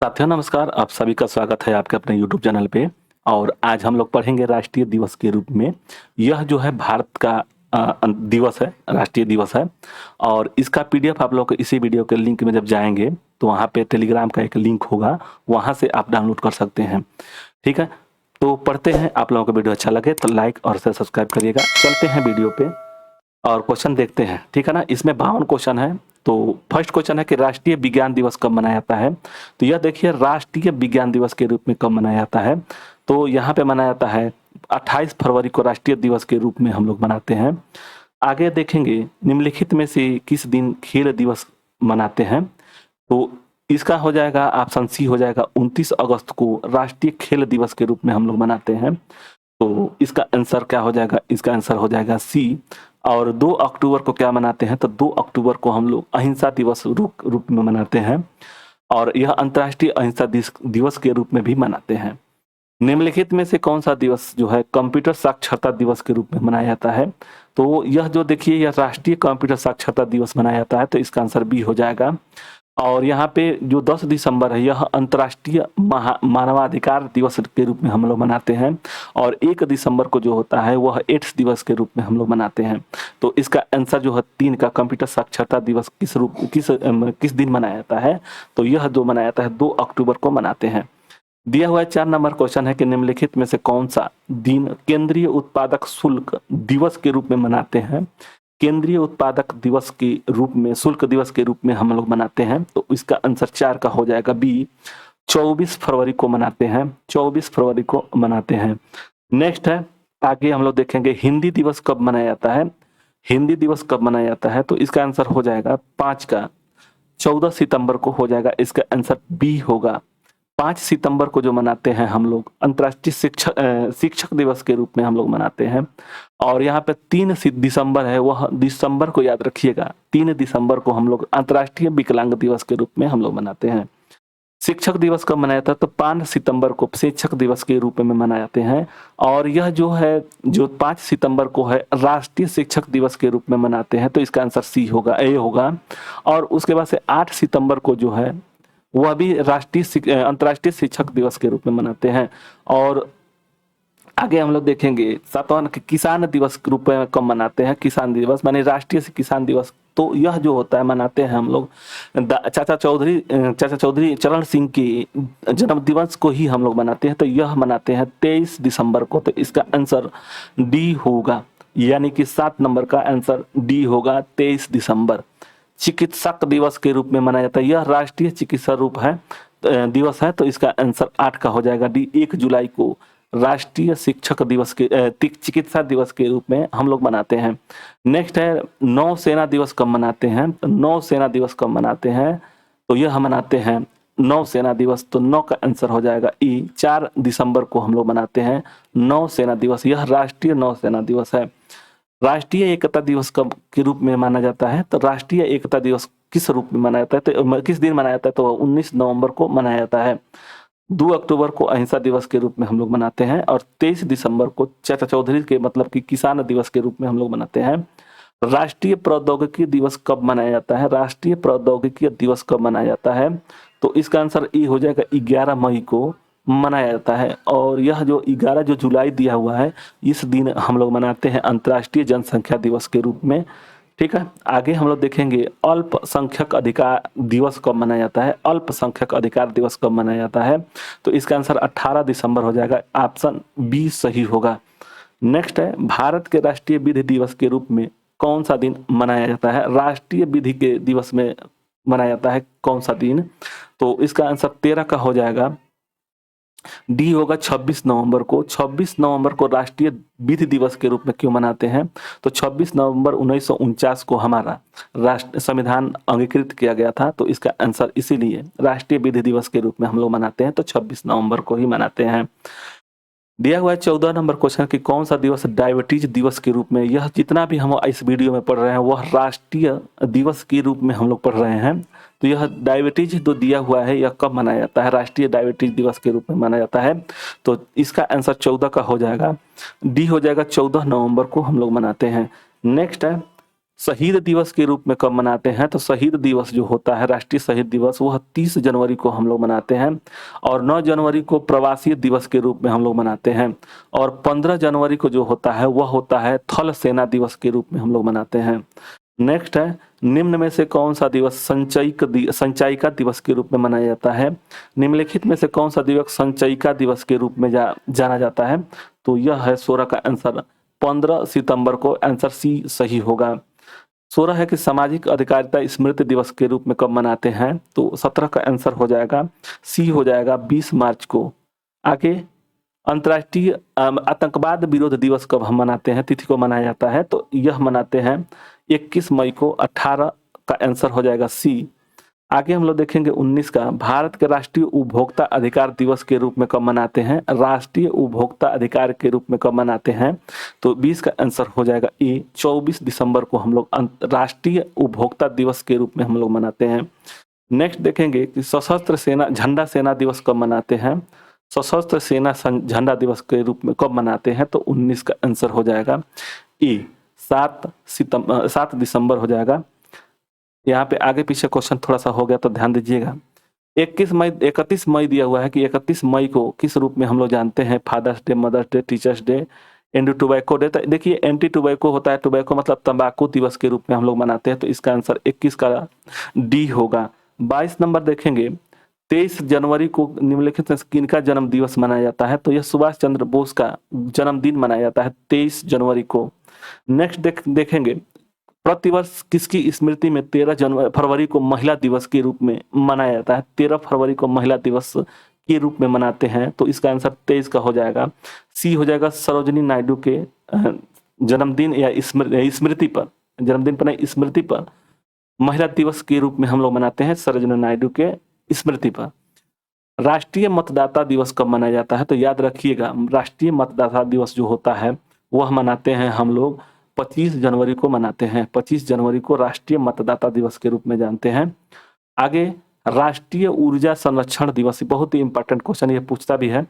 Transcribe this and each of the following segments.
साथियों नमस्कार, आप सभी का स्वागत है आपके अपने यूट्यूब चैनल पे। और आज हम लोग पढ़ेंगे राष्ट्रीय दिवस के रूप में। यह जो है भारत का दिवस है, राष्ट्रीय दिवस है। और इसका पीडीएफ आप लोग इसी वीडियो के लिंक में जब जाएंगे तो वहाँ पे टेलीग्राम का एक लिंक होगा, वहाँ से आप डाउनलोड कर सकते हैं। ठीक है, तो पढ़ते हैं। आप लोगों को वीडियो अच्छा लगे तो लाइक और सब्सक्राइब करिएगा। चलते हैं वीडियो पे और क्वेश्चन देखते हैं। ठीक है ना, इसमें 52 क्वेश्चन है। तो फर्स्ट क्वेश्चन है कि राष्ट्रीय विज्ञान दिवस कब मनाया जाता है। तो यह देखिए, राष्ट्रीय विज्ञान दिवस के रूप में कब मनाया जाता है। तो यहाँ पे मनाया जाता है 28 फरवरी को राष्ट्रीय दिवस के रूप में हम लोग मनाते हैं। आगे देखेंगे निम्नलिखित में से किस दिन खेल दिवस मनाते हैं। तो इसका हो जाएगा ऑप्शन सी हो जाएगा 29 अगस्त को राष्ट्रीय खेल दिवस के रूप में हम लोग मनाते हैं। तो इसका आंसर क्या हो जाएगा, इसका आंसर हो जाएगा सी। और 2 अक्टूबर को क्या मनाते हैं, तो 2 अक्टूबर को हम लोग अहिंसा दिवस रूप में मनाते हैं। और यह अंतर्राष्ट्रीय अहिंसा दिवस के रूप में भी मनाते हैं। निम्नलिखित में से कौन सा दिवस जो है कंप्यूटर साक्षरता दिवस के रूप में मनाया जाता है। तो यह जो देखिए, यह राष्ट्रीय कंप्यूटर साक्षरता दिवस मनाया जाता है, तो इसका आंसर बी हो जाएगा। और यहाँ पे जो 10 दिसंबर है यह अंतर्राष्ट्रीय मानवाधिकार दिवस के रूप में हम लोग मनाते हैं। और 1 दिसंबर को जो होता है वह एड्स दिवस के रूप में हम लोग मनाते हैं। तो इसका आंसर जो है 3 का कंप्यूटर साक्षरता दिवस किस दिन मनाया जाता है। तो यह जो मनाया जाता है 2 अक्टूबर को मनाते हैं। दिया हुआ 4 नंबर क्वेश्चन है कि निम्नलिखित में से कौन सा दिन केंद्रीय उत्पादक शुल्क दिवस के रूप में मनाते हैं। केंद्रीय उत्पादक दिवस के रूप में, शुल्क दिवस के रूप में हम लोग मनाते हैं। तो इसका आंसर 4 का हो जाएगा बी, 24 फरवरी को मनाते हैं। 24 फरवरी को मनाते हैं। नेक्स्ट है, आगे हम लोग देखेंगे हिंदी दिवस कब मनाया जाता है। हिंदी दिवस कब मनाया जाता है, तो इसका आंसर हो जाएगा 5 का 14 सितंबर को हो जाएगा। इसका आंसर बी होगा। 5 सितंबर को जो मनाते हैं हम लोग अंतर्राष्ट्रीय शिक्षक दिवस के रूप में हम लोग मनाते हैं। और यहाँ पे 3 दिसंबर है, वह दिसंबर को याद रखिएगा। 3 दिसंबर को हम लोग अंतर्राष्ट्रीय विकलांग दिवस के रूप में हम लोग मनाते हैं। शिक्षक दिवस कब मनाया था, तो 5 सितंबर को शिक्षक दिवस के रूप में मनाए जाते हैं। और यह जो है, जो 5 सितंबर को है राष्ट्रीय शिक्षक दिवस के रूप में मनाते हैं। तो इसका आंसर सी होगा, ए होगा। और उसके बाद से 8 सितंबर को जो है वह भी अंतर्राष्ट्रीय शिक्षक दिवस के रूप में मनाते हैं। और आगे हम लोग देखेंगे 7वां किसान दिवस के रूप में कब मनाते हैं। किसान दिवस माने राष्ट्रीय किसान दिवस। तो यह जो होता है मनाते हैं हम लोग चाचा चौधरी चरण सिंह की जन्म दिवस को ही हम लोग मनाते हैं। तो यह मनाते हैं 23 दिसंबर को। तो इसका आंसर डी होगा, यानी कि 7 नंबर का आंसर डी होगा, 23 दिसंबर। चिकित्सक दिवस के रूप में मनाया जाता है। यह राष्ट्रीय चिकित्सा रूप है दिवस है। तो इसका आंसर 8 का हो जाएगा डी, 1 जुलाई को राष्ट्रीय शिक्षक दिवस के चिकित्सा दिवस के रूप में हम लोग मनाते हैं। नेक्स्ट है नौसेना दिवस कब मनाते हैं। तो नौसेना दिवस कब मनाते हैं, तो यह हम मनाते हैं नौसेना दिवस। तो 9 का आंसर हो जाएगा ई, 4 दिसंबर को हम लोग मनाते हैं नौसेना दिवस। यह राष्ट्रीय नौसेना दिवस है। राष्ट्रीय एकता दिवस कब के रूप में माना जाता है। तो राष्ट्रीय एकता दिवस किस रूप में मनाया जाता है, तो किस दिन मनाया जाता है, तो 19 नवंबर को मनाया जाता है। 2 अक्टूबर को अहिंसा दिवस के रूप में हम लोग मनाते हैं। और 23 दिसंबर को चाचा चौधरी के मतलब कि किसान दिवस के रूप में हम लोग मनाते हैं। राष्ट्रीय प्रौद्योगिकी दिवस कब मनाया जाता है। राष्ट्रीय प्रौद्योगिकी दिवस कब मनाया जाता है, तो इसका आंसर ई हो जाएगा, 11 मई को मनाया जाता है। और यह जो 11 जो जुलाई दिया हुआ है, इस दिन हम लोग मनाते हैं अंतर्राष्ट्रीय जनसंख्या दिवस के रूप में। ठीक है, आगे हम लोग देखेंगे अल्पसंख्यक अधिकार दिवस कब मनाया जाता है। अल्पसंख्यक अधिकार दिवस कब मनाया जाता है, तो इसका आंसर 18 दिसंबर हो जाएगा, ऑप्शन बी सही होगा। नेक्स्ट है भारत के राष्ट्रीय विधि दिवस के रूप में कौन सा दिन मनाया जाता है। राष्ट्रीय विधि के दिवस में मनाया जाता है कौन सा दिन, तो इसका आंसर 13 का हो जाएगा, डी होगा, 26 नवंबर को। 26 नवंबर को राष्ट्रीय विधि दिवस के रूप में क्यों मनाते हैं, तो 26 नवंबर 1949 को हमारा राष्ट्र संविधान अंगीकृत किया गया था। तो इसका आंसर इसीलिए राष्ट्रीय विधि दिवस के रूप में हम लोग मनाते हैं। तो 26 नवंबर को ही मनाते हैं। दिया हुआ है 14 नंबर क्वेश्चन कि कौन सा दिवस डायबिटीज दिवस के रूप में, यह जितना भी हम इस वीडियो में पढ़ रहे हैं वह राष्ट्रीय दिवस के रूप में हम लोग पढ़ रहे हैं। तो यह डायबिटीज जो दिया हुआ है यह कब मनाया जाता है, राष्ट्रीय डायबिटीज दिवस के रूप में मनाया जाता है। तो इसका आंसर 14 का हो जाएगा, डी हो जाएगा, 14 नवंबर को हम लोग मनाते हैं। नेक्स्ट है शहीद दिवस के रूप में कब मनाते हैं? तो शहीद दिवस जो होता है, राष्ट्रीय शहीद दिवस, वह 30 जनवरी को हम लोग मनाते हैं और 9 जनवरी को प्रवासी दिवस के रूप में हम लोग मनाते हैं और 15 जनवरी को जो होता है वह होता है थल सेना दिवस के रूप में हम लोग मनाते हैं। नेक्स्ट है, निम्न में से कौन सा दिवस संचयिका दिवस के रूप में मनाया जाता है? निम्नलिखित में से कौन सा दिवस संचयिका दिवस के रूप में जाना जाता है? तो यह है 16 का आंसर 15 सितंबर को, आंसर सी सही होगा। 16 है कि सामाजिक अधिकारिता स्मृति दिवस के रूप में कब मनाते हैं? तो 17 का आंसर हो जाएगा सी, हो जाएगा 20 मार्च को। आगे, अंतर्राष्ट्रीय आतंकवाद विरोध दिवस कब हम मनाते हैं, तिथि को मनाया जाता है? तो यह मनाते हैं 21 मई को, 18 का आंसर हो जाएगा सी। आगे हम लोग देखेंगे 19 का, भारत के राष्ट्रीय उपभोक्ता अधिकार दिवस के रूप में कब मनाते हैं? राष्ट्रीय उपभोक्ता अधिकार के रूप में कब मनाते हैं? तो 20 का आंसर हो जाएगा ए, 24 दिसंबर को हम लोग राष्ट्रीय उपभोक्ता दिवस के रूप में हम लोग मनाते हैं। नेक्स्ट देखेंगे कि सशस्त्र सेना झंडा सेना दिवस कब मनाते हैं? सशस्त्र सेना झंडा दिवस के रूप में कब मनाते हैं? तो 19 का आंसर हो जाएगा ए, 7 दिसंबर हो जाएगा। यहाँ पे आगे पीछे क्वेश्चन थोड़ा सा हो गया तो ध्यान दीजिएगा। 31 मई दिया हुआ है कि 31 मई को किस रूप में हम लोग जानते हैं? Father's Day, Mother's Day, Teachers' Day, Anti Tobacco Day. देखिए एंटी टोबैको होता है, टोबैको मतलब तंबाकू दिवस के रूप में हम लोग मनाते हैं, तो इसका आंसर 21 का डी होगा। 22 नंबर देखेंगे, 23 जनवरी को निम्नलिखित में किनका जन्म दिवस मनाया जाता है? तो यह सुभाष चंद्र बोस का जन्मदिन मनाया जाता है 23 जनवरी को। नेक्स्ट देखेंगे, प्रतिवर्ष किसकी स्मृति में 13 फरवरी को महिला दिवस के रूप में मनाया जाता है? 13 फरवरी को महिला दिवस के रूप में मनाते हैं, तो इसका आंसर 23 का हो जाएगा सी, हो जाएगा सरोजिनी नायडू के जन्मदिन या स्मृति पर, जन्मदिन पर नहीं, स्मृति पर महिला दिवस के रूप में हम लोग मनाते हैं सरोजिनी नायडू के स्मृति पर। राष्ट्रीय मतदाता दिवस कब मनाया जाता है? तो याद रखिएगा, राष्ट्रीय मतदाता दिवस जो होता है वह मनाते हैं हम लोग 25 जनवरी को मनाते हैं। 25 जनवरी को राष्ट्रीय मतदाता दिवस के रूप में जानते हैं। आगे, राष्ट्रीय ऊर्जा संरक्षण दिवस, बहुत ही इंपॉर्टेंट क्वेश्चन ये पूछता भी है।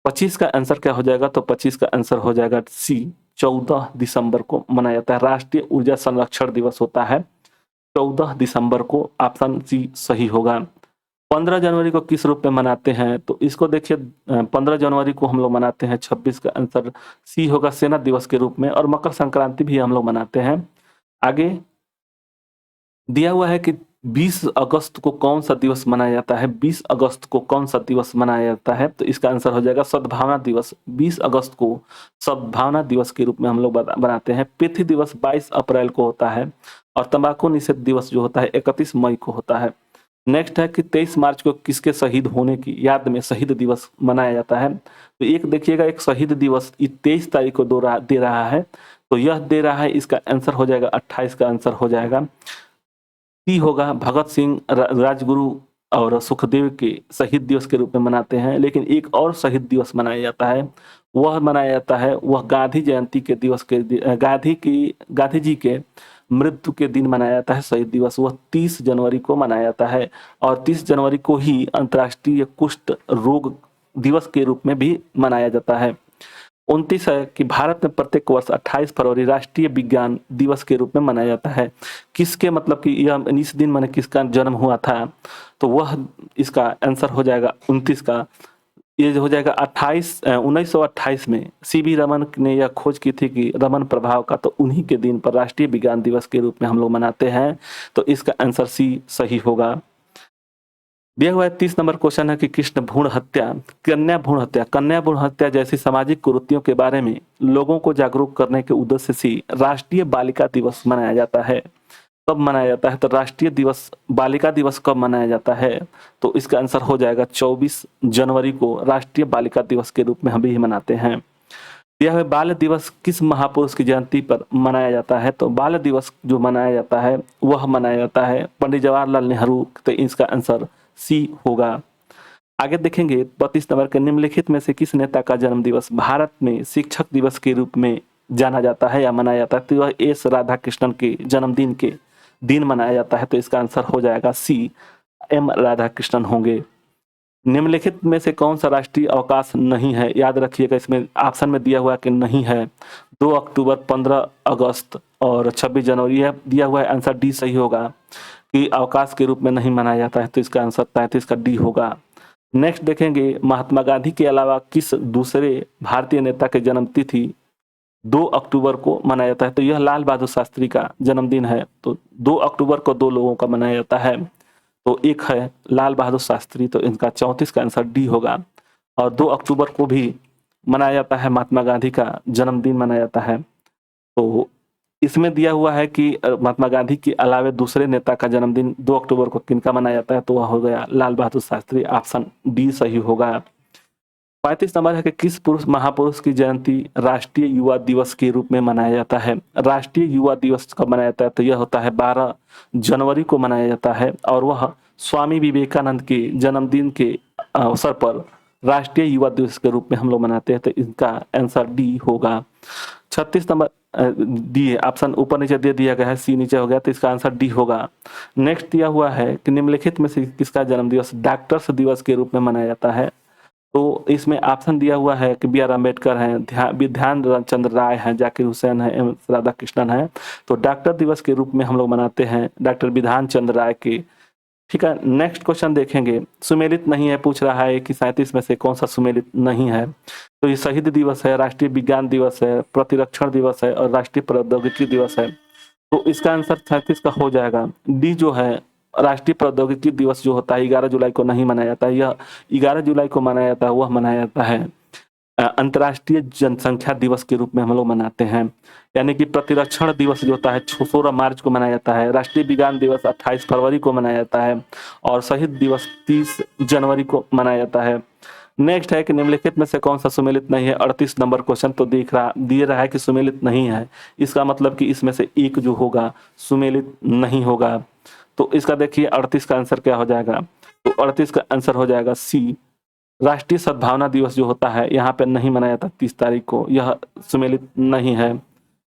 25 का आंसर क्या हो जाएगा? तो 25 का आंसर हो जाएगा सी, 14 दिसंबर को मनाया जाता है। राष्ट्रीय ऊर्जा संरक्षण दिवस होता है 14 दिसंबर को, ऑप्शन सी सही होगा। 15 जनवरी को किस रूप में मनाते हैं? तो इसको देखिए, 15 जनवरी को हम लोग मनाते हैं, 26 का आंसर सी होगा, सेना दिवस के रूप में। और मकर संक्रांति भी हम लोग मनाते हैं। आगे दिया हुआ है कि 20 अगस्त को कौन सा दिवस मनाया जाता है? 20 अगस्त को कौन सा दिवस मनाया जाता है? तो इसका आंसर हो जाएगा सद्भावना दिवस। 20 अगस्त को सद्भावना दिवस के रूप में हम लोग बनाते हैं। पृथ्वी दिवस 22 अप्रैल को होता है और तंबाकू निषेध दिवस जो होता है 31 मई को होता है। नेक्स्ट है कि 23 मार्च को किसके शहीद होने की याद में शहीद दिवस मनाया जाता है? तो एक देखिएगा, एक शहीद दिवस 23 तारीख को दे रहा है, तो यह दे रहा है, इसका आंसर हो जाएगा 28 का आंसर हो जाएगा सी होगा। भगत सिंह, राजगुरु और सुखदेव के शहीद दिवस के रूप में मनाते हैं। लेकिन एक और शहीद दिवस मनाया जाता है, वह गांधी जयंती के दिवस के गांधी जी के मृत्यु के दिन मनाया जाता है शहीद दिवस। वह 30 जनवरी को मनाया जाता है और 30 जनवरी को ही अंतर्राष्ट्रीय कुष्ठ रोग दिवस के रूप में भी मनाया जाता है। 29 है कि भारत में प्रत्येक वर्ष 28 फरवरी राष्ट्रीय विज्ञान दिवस के रूप में मनाया जाता है। किसके, मतलब कि यह इस दिन मैंने किसका जन्म हुआ था? तो वह इसका आंसर हो जाएगा 29 का, ये हो जाएगा 1928 में सीवी रमन ने यह खोज की थी कि रमन प्रभाव का, तो उन्हीं के दिन पर राष्ट्रीय विज्ञान दिवस के रूप में हम लोग मनाते हैं, तो इसका आंसर सी सही होगा। दिया हुआ है 30 नंबर क्वेश्चन है कि कृष्ण भ्रूण हत्या, कन्या भ्रूण हत्या जैसी सामाजिक कुरीतियों के बारे में लोगों को जागरूक करने के उद्देश्य से राष्ट्रीय बालिका दिवस मनाया जाता है। कब मनाया जाता है? तो राष्ट्रीय दिवस बालिका दिवस कब मनाया जाता है? तो इसका आंसर हो जाएगा 24 जनवरी को राष्ट्रीय बालिका दिवस के रूप में हम भी मनाते हैं। यह बाल दिवस किस महापुरुष की जयंती पर मनाया जाता है? तो बाल दिवस जो मनाया जाता है वह मनाया जाता है पंडित जवाहरलाल नेहरू, तो इसका आंसर सी होगा। आगे देखेंगे 32 नंबर के, निम्नलिखित में से किस नेता का जन्म दिवस भारत में शिक्षक दिवस के रूप में जाना जाता है या मनाया जाता है? तो वह एस राधाकृष्णन के जन्मदिन के दिन मनाया जाता है, तो इसका आंसर हो जाएगा सी, एम राधाकृष्णन होंगे। निम्नलिखित में से कौन सा राष्ट्रीय अवकाश नहीं है? याद रखिएगा, इसमें ऑप्शन में दिया हुआ कि नहीं है। 2 अक्टूबर, 15 अगस्त और 26 जनवरी। यह दिया हुआ है, आंसर डी सही होगा कि अवकाश के रूप में नहीं मनाया जाता है, तो इसका आंसर 33 का डी होगा। नेक्स्ट देखेंगे, महात्मा गांधी के अलावा किस दूसरे भारतीय नेता के जन्मतिथि 2 अक्टूबर को मनाया जाता है? तो यह लाल बहादुर शास्त्री का जन्मदिन है। तो 2 अक्टूबर को 2 लोगों का मनाया जाता है, तो एक है लाल बहादुर शास्त्री, तो इनका 34 का आंसर डी होगा। और 2 अक्टूबर को भी मनाया जाता है, महात्मा गांधी का जन्मदिन मनाया जाता है। तो इसमें दिया हुआ है कि महात्मा गांधी के अलावा दूसरे नेता का जन्मदिन 2 अक्टूबर को किनका मनाया जाता है? तो वह हो गया लाल बहादुर शास्त्री, ऑप्शन डी सही होगा। 35 नंबर है कि किस पुरुष महापुरुष की जयंती राष्ट्रीय युवा दिवस के रूप में मनाया जाता है? राष्ट्रीय युवा दिवस कब मनाया जाता है? तो यह होता है 12 जनवरी को मनाया जाता है, और वह स्वामी विवेकानंद के जन्मदिन के अवसर पर राष्ट्रीय युवा दिवस के रूप में हम लोग मनाते हैं, तो इसका आंसर डी होगा। 36 नंबर डी है, ऑप्शन ऊपर नीचे दे दिया गया है, सी नीचे हो गया, तो इसका आंसर डी होगा। नेक्स्ट दिया हुआ है कि निम्नलिखित में से किसका जन्म दिवस डॉक्टर्स दिवस के रूप में मनाया जाता है? तो इसमें ऑप्शन दिया हुआ है कि बी आर अम्बेडकर हैं, ध्यान चंद्र राय हैं, जाकिर हुसैन है, एम राधा कृष्णन है। तो डॉक्टर दिवस के रूप में हम लोग मनाते हैं डॉक्टर विधान चंद्र राय के। ठीक है, नेक्स्ट क्वेश्चन देखेंगे, सुमेलित नहीं है, पूछ रहा है कि 37 में से कौन सा सुमेलित नहीं है? तो ये शहीद दिवस है, राष्ट्रीय विज्ञान दिवस है, प्रतिरक्षण दिवस है और राष्ट्रीय प्रौद्योगिकी दिवस है। तो इसका आंसर 37 का हो जाएगा। डी जो है राष्ट्रीय प्रौद्योगिकी दिवस जो होता है 11 जुलाई को नहीं मनाया जाता है, यह 11 जुलाई को मनाया जाता है, वह मनाया जाता है अंतर्राष्ट्रीय जनसंख्या दिवस के रूप में हम लोग मनाते हैं। यानी कि प्रतिरक्षण दिवस जो होता है 16 मार्च को मनाया जाता है, राष्ट्रीय विज्ञान दिवस 28 फरवरी को मनाया जाता है और शहीद दिवस 30 जनवरी को मनाया जाता है। नेक्स्ट है कि निम्नलिखित में से कौन सा सुमेलित नहीं है? 38 नंबर क्वेश्चन तो दिए रहा है कि सुमेलित नहीं है, इसका मतलब कि इसमें से एक जो होगा सुमेलित नहीं होगा। तो इसका देखिए 38 का आंसर क्या हो जाएगा? तो 38 का आंसर हो जाएगा सी, राष्ट्रीय सद्भावना दिवस जो होता है यहाँ पे नहीं मनाया जाता 30 तारीख को, यह सुमेलित नहीं है।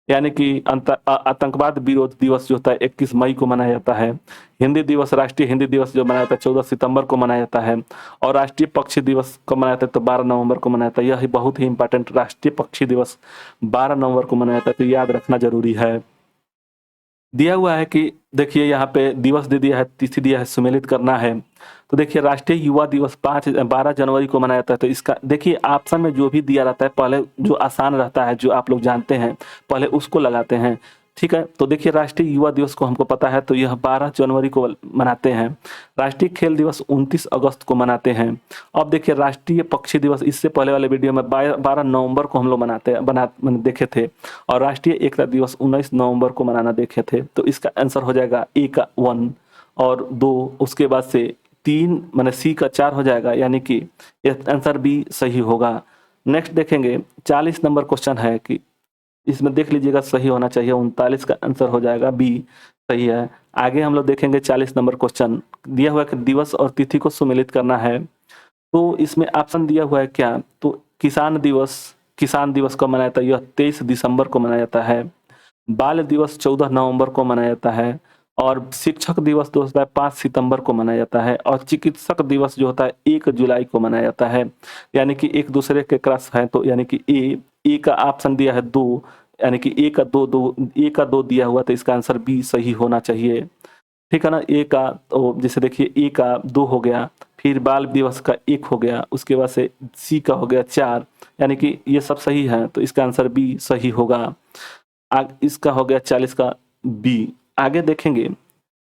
यानी कि आतंकवाद विरोध दिवस जो होता है 21 मई को मनाया जाता है। हिंदी दिवस, राष्ट्रीय हिंदी दिवस जो मनाया जाता है 14 सितंबर को मनाया जाता है, और राष्ट्रीय पक्षी दिवस कब मनाया जाता है? तो 12 नवंबर को मनाया जाता है। यह बहुत ही इंपॉर्टेंट, राष्ट्रीय पक्षी दिवस 12 नवंबर को मनाया जाता है, तो याद रखना जरूरी है। दिया हुआ है कि देखिए यहाँ पे दिवस दे दिया है, तिथि दिया है, सुमेलित करना है। तो देखिए राष्ट्रीय युवा दिवस 12 जनवरी को मनाया जाता है। तो इसका देखिए ऑप्शन में जो भी दिया रहता है पहले जो आसान रहता है, जो आप लोग जानते हैं, पहले उसको लगाते हैं। ठीक है, तो देखिए राष्ट्रीय युवा दिवस को हमको पता है, तो यह 12 जनवरी को मनाते हैं। राष्ट्रीय खेल दिवस 29 अगस्त को मनाते हैं। अब देखिए राष्ट्रीय पक्षी दिवस इससे पहले वाले वीडियो में 12 नवंबर को हम लोग देखे थे, और राष्ट्रीय एकता दिवस 19 नवंबर को मनाना देखे थे। तो इसका आंसर हो जाएगा ए का 1 और 2, उसके बाद से 3 मैंने सी का 4 हो जाएगा, यानी कि आंसर बी सही होगा। नेक्स्ट देखेंगे 40 नंबर क्वेश्चन है कि इसमें देख लीजिएगा सही होना चाहिए, 39 का आंसर हो जाएगा बी सही है। आगे हम लोग देखेंगे 40 नंबर क्वेश्चन दिया हुआ है कि दिवस और तिथि को सुमेलित करना है। तो इसमें ऑप्शन दिया हुआ है क्या? तो किसान दिवस को मनाया जाता है, यह 23 दिसंबर को मनाया जाता है। बाल दिवस 14 नवंबर को मनाया जाता है, और शिक्षक दिवस जो होता है 5 सितंबर को मनाया जाता है, और चिकित्सक दिवस जो होता है 1 जुलाई को मनाया जाता है। यानी कि एक दूसरे के क्रॉस है, तो यानी कि ए का ऑप्शन दिया है 2, यानी कि ए का 2 दिया हुआ, तो इसका आंसर बी सही होना चाहिए। ठीक है ना, ए का तो जैसे देखिए ए का 2 हो गया, फिर बाल दिवस का 1 हो गया, उसके बाद से सी का हो गया 4, यानी कि ये सब सही है, तो इसका आंसर बी सही होगा। इसका हो गया 40 का बी। आगे देखेंगे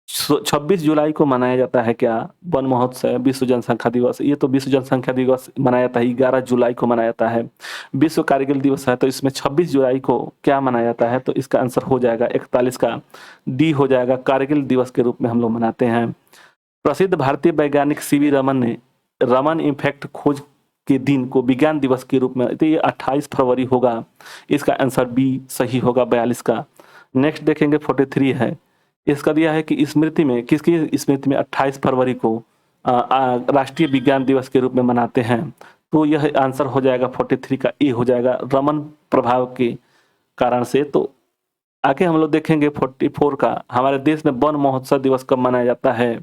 26 जुलाई को मनाया जाता है क्या? वन महोत्सव, विश्व जनसंख्या दिवस। ये तो विश्व जनसंख्या दिवस मनाया जाता है 11 जुलाई को मनाया जाता है। विश्व कारगिल दिवस है, तो इसमें 26 जुलाई को क्या मनाया जाता है? तो इसका आंसर हो जाएगा 41 का डी हो जाएगा, कारगिल दिवस के रूप में हम लोग मनाते हैं। प्रसिद्ध भारतीय वैज्ञानिक सीवी रमन ने रमन इफेक्ट खोज के दिन को विज्ञान दिवस के रूप में, तो ये 28 फरवरी होगा, इसका आंसर बी सही होगा 42 का। नेक्स्ट देखेंगे 43 है, इसका दिया है कि स्मृति में, किसकी स्मृति में 28 फरवरी को राष्ट्रीय विज्ञान दिवस के रूप में मनाते हैं? तो यह आंसर हो जाएगा 43 का ए हो जाएगा, रमन प्रभाव के कारण से। तो आगे हम लोग देखेंगे 44 का, हमारे देश में वन महोत्सव दिवस कब मनाया जाता है?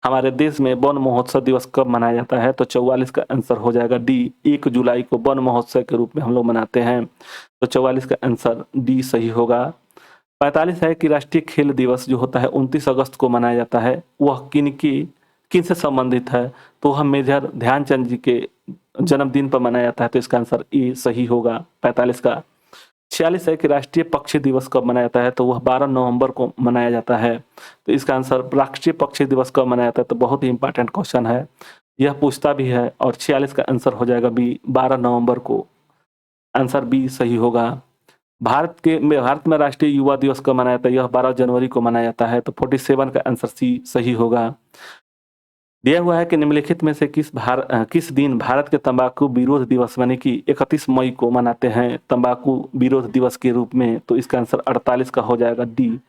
हमारे देश में वन महोत्सव दिवस कब मनाया जाता है? तो 44 का आंसर हो जाएगा डी, 1 जुलाई को वन महोत्सव के रूप में हम लोग मनाते हैं। तो 44 का आंसर डी सही होगा। 45 है कि राष्ट्रीय खेल दिवस जो होता है 29 अगस्त को मनाया जाता है, वह किन से संबंधित है? तो वह मेजर ध्यानचंद जी के जन्मदिन पर मनाया जाता है, तो इसका आंसर ए सही होगा 45 का। 46 है कि राष्ट्रीय पक्षी दिवस कब मनाया जाता है? तो वह 12 नवंबर को मनाया जाता है, तो इसका आंसर राष्ट्रीय पक्षी दिवस कब मनाया जाता है? तो बहुत ही इंपॉर्टेंट क्वेश्चन है, यह पूछता भी है। और 46 का आंसर हो जाएगा बी, 12 नवंबर को। आंसर बी सही होगा। भारत में राष्ट्रीय युवा दिवस कब मनाया जाता है? यह 12 जनवरी को मनाया जाता है, तो 47 का आंसर सी सही होगा। दिया हुआ है कि निम्नलिखित में से किस दिन भारत के तंबाकू विरोध दिवस यानी कि 31 मई को मनाते हैं तंबाकू विरोध दिवस के रूप में? तो इसका आंसर 48 का हो जाएगा डी।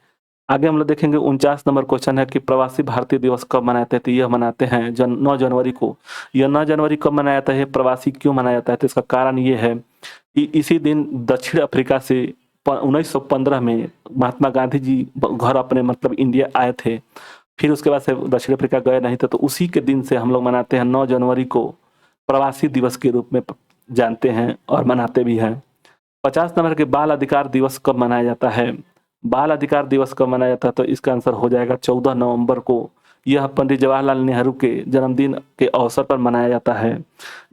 आगे हम लोग देखेंगे 49 नंबर क्वेश्चन है कि प्रवासी भारतीय दिवस कब मनाते हैं? तो यह मनाते हैं 9 जनवरी को। यह 9 जनवरी कब मनाया जाता है? प्रवासी क्यों मनाया जाता है? तो इसका कारण ये है कि इसी दिन दक्षिण अफ्रीका से 1915 में महात्मा गांधी जी घर अपने मतलब इंडिया आए थे, फिर उसके बाद से दक्षिण अफ्रीका गए नहीं थे, तो उसी के दिन से हम लोग मनाते हैं 9 जनवरी को प्रवासी दिवस के रूप में जानते हैं और मनाते भी हैं। 50 नंबर के बाल अधिकार दिवस कब मनाया जाता है? बाल अधिकार दिवस कब मनाया जाता है? तो इसका आंसर हो जाएगा 14 नवंबर को। यह पंडित जवाहरलाल नेहरू के जन्मदिन के अवसर पर मनाया जाता है।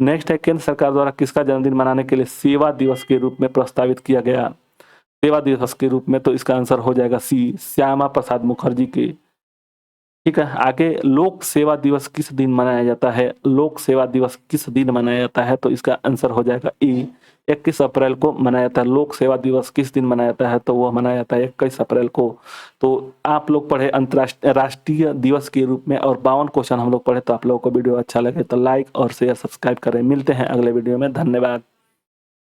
नेक्स्ट है केंद्र सरकार द्वारा किसका जन्मदिन मनाने के लिए सेवा दिवस के रूप में प्रस्तावित किया गया? सेवा दिवस के रूप में, तो इसका आंसर हो जाएगा सी, श्यामा प्रसाद मुखर्जी के। ठीक है, आगे लोक सेवा दिवस किस दिन मनाया जाता है? लोक सेवा दिवस किस दिन मनाया जाता है? तो इसका आंसर हो जाएगा ए, 21 अप्रैल को मनाया जाता है। लोक सेवा दिवस किस दिन मनाया जाता है? तो वह मनाया जाता है 21 अप्रैल को। तो आप लोग पढ़े अंतर्राष्ट्रीय राष्ट्रीय दिवस के रूप में और 52 क्वेश्चन हम लोग पढ़े। तो आप लोगों को वीडियो अच्छा लगे तो लाइक और शेयर सब्सक्राइब करें। मिलते हैं अगले वीडियो में, धन्यवाद।